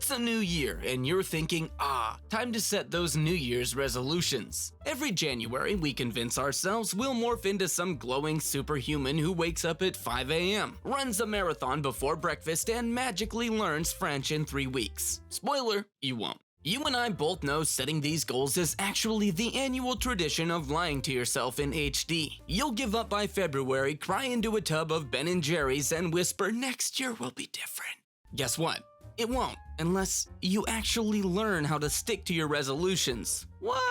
It's a new year, and you're thinking, time to set those New Year's resolutions. Every January, we convince ourselves we'll morph into some glowing superhuman who wakes up at 5 a.m., runs a marathon before breakfast, and magically learns French in 3 weeks. Spoiler, you won't. You and I both know setting these goals is actually the annual tradition of lying to yourself in HD. You'll give up by February, cry into a tub of Ben & Jerry's, and whisper, next year will be different. Guess what? It won't, unless you actually learn how to stick to your resolutions. What?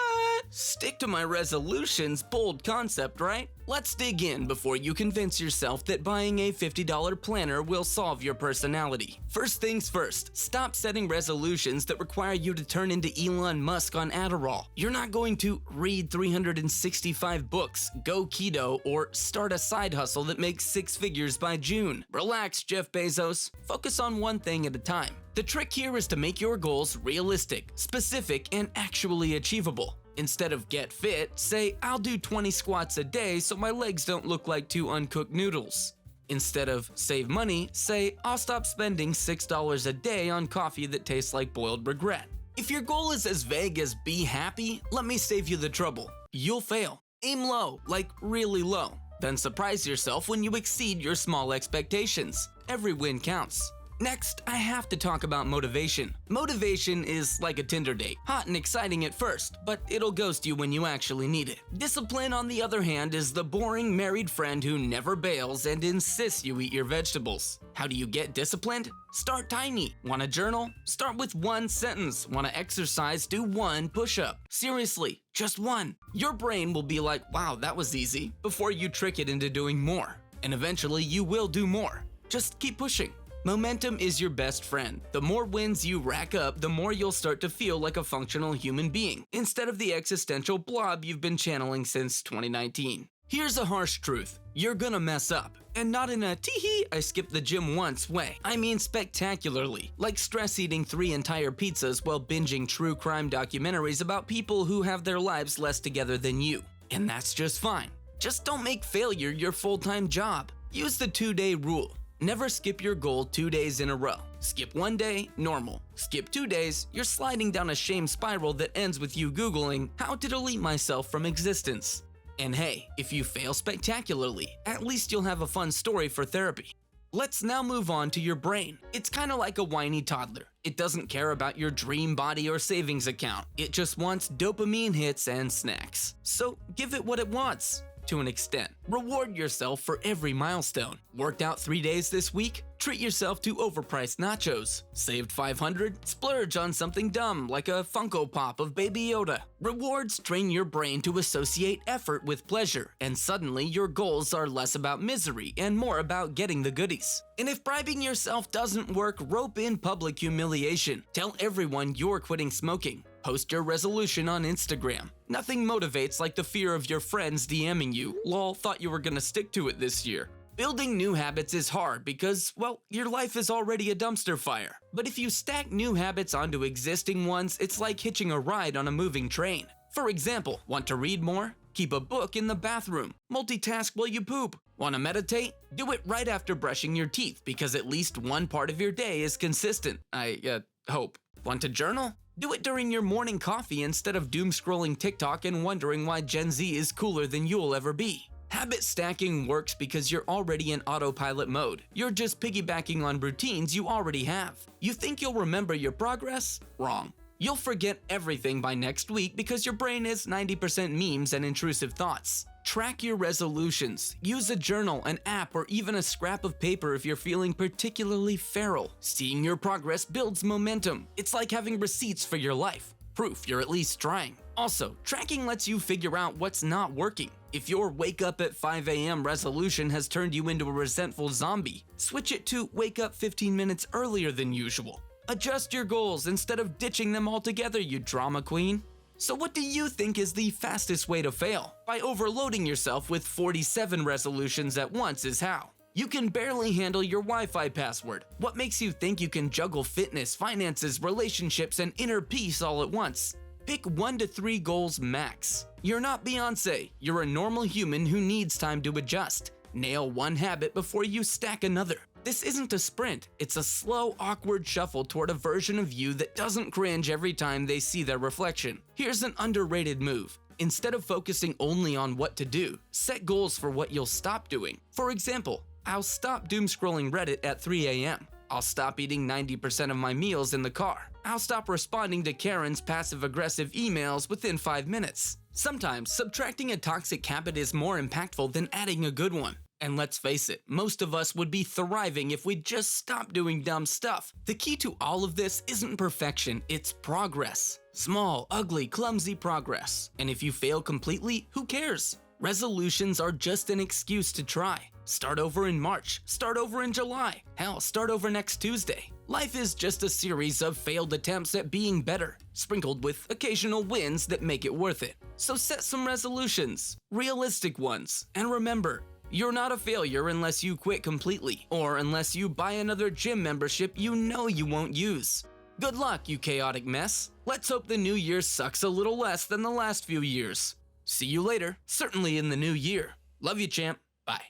Stick to my resolutions? Bold concept, right? Let's dig in before you convince yourself that buying a $50 planner will solve your personality. First things first, stop setting resolutions that require you to turn into Elon Musk on Adderall. You're not going to read 365 books, go keto, or start a side hustle that makes 6 figures by June. Relax, Jeff Bezos. Focus on one thing at a time. The trick here is to make your goals realistic, specific, and actually achievable. Instead of get fit, say, I'll do 20 squats a day so my legs don't look like 2 uncooked noodles. Instead of save money, say, I'll stop spending $6 a day on coffee that tastes like boiled regret. If your goal is as vague as be happy, let me save you the trouble. You'll fail. Aim low, like really low. Then surprise yourself when you exceed your small expectations. Every win counts. Next, I have to talk about motivation. Motivation is like a Tinder date. Hot and exciting at first, but it'll ghost you when you actually need it. Discipline, on the other hand, is the boring married friend who never bails and insists you eat your vegetables. How do you get disciplined? Start tiny. Want a journal? Start with 1 sentence. Want to exercise? Do 1 push-up. Seriously, just 1. Your brain will be like, wow, that was easy, before you trick it into doing more. And eventually you will do more. Just keep pushing. Momentum is your best friend. The more wins you rack up, the more you'll start to feel like a functional human being, instead of the existential blob you've been channeling since 2019. Here's a harsh truth. You're gonna mess up. And not in a tee-hee, I skipped the gym once way. I mean spectacularly. Like stress eating 3 entire pizzas while binging true crime documentaries about people who have their lives less together than you. And that's just fine. Just don't make failure your full-time job. Use the 2-day rule. Never skip your goal 2 days in a row. Skip 1 day, normal. Skip 2 days, you're sliding down a shame spiral that ends with you Googling how to delete myself from existence. And hey, if you fail spectacularly, at least you'll have a fun story for therapy. Let's now move on to your brain. It's kind of like a whiny toddler. It doesn't care about your dream body or savings account. It just wants dopamine hits and snacks. So give it what it wants. To an extent. Reward yourself for every milestone. Worked out 3 days this week? Treat yourself to overpriced nachos. Saved $500? Splurge on something dumb like a Funko Pop of Baby Yoda. Rewards train your brain to associate effort with pleasure, and suddenly your goals are less about misery and more about getting the goodies. And if bribing yourself doesn't work, rope in public humiliation. Tell everyone you're quitting smoking. Post your resolution on Instagram. Nothing motivates like the fear of your friends DMing you, lol, thought you were gonna stick to it this year. Building new habits is hard because, well, your life is already a dumpster fire. But if you stack new habits onto existing ones, it's like hitching a ride on a moving train. For example, want to read more? Keep a book in the bathroom. Multitask while you poop. Want to meditate? Do it right after brushing your teeth because at least one part of your day is consistent. I hope. Want to journal? Do it during your morning coffee instead of doom scrolling TikTok and wondering why Gen Z is cooler than you'll ever be. Habit stacking works because you're already in autopilot mode. You're just piggybacking on routines you already have. You think you'll remember your progress? Wrong. You'll forget everything by next week because your brain is 90% memes and intrusive thoughts. Track your resolutions. Use a journal, an app, or even a scrap of paper if you're feeling particularly feral. Seeing your progress builds momentum. It's like having receipts for your life. Proof you're at least trying. Also, tracking lets you figure out what's not working. If your wake up at 5 a.m. resolution has turned you into a resentful zombie, switch it to wake up 15 minutes earlier than usual. Adjust your goals instead of ditching them altogether, you drama queen. So what do you think is the fastest way to fail? By overloading yourself with 47 resolutions at once is how. You can barely handle your Wi-Fi password. What makes you think you can juggle fitness, finances, relationships, and inner peace all at once? Pick 1 to 3 goals max. You're not Beyonce. You're a normal human who needs time to adjust. Nail one habit before you stack another. This isn't a sprint, it's a slow, awkward shuffle toward a version of you that doesn't cringe every time they see their reflection. Here's an underrated move. Instead of focusing only on what to do, set goals for what you'll stop doing. For example, I'll stop doom scrolling Reddit at 3 a.m. I'll stop eating 90% of my meals in the car. I'll stop responding to Karen's passive-aggressive emails within 5 minutes. Sometimes, subtracting a toxic habit is more impactful than adding a good one. And let's face it, most of us would be thriving if we'd just stop doing dumb stuff. The key to all of this isn't perfection, it's progress. Small, ugly, clumsy progress. And if you fail completely, who cares? Resolutions are just an excuse to try. Start over in March, start over in July, hell, start over next Tuesday. Life is just a series of failed attempts at being better, sprinkled with occasional wins that make it worth it. So set some resolutions, realistic ones, and remember, you're not a failure unless you quit completely, or unless you buy another gym membership you know you won't use. Good luck, you chaotic mess. Let's hope the new year sucks a little less than the last few years. See you later, certainly in the new year. Love you, champ. Bye.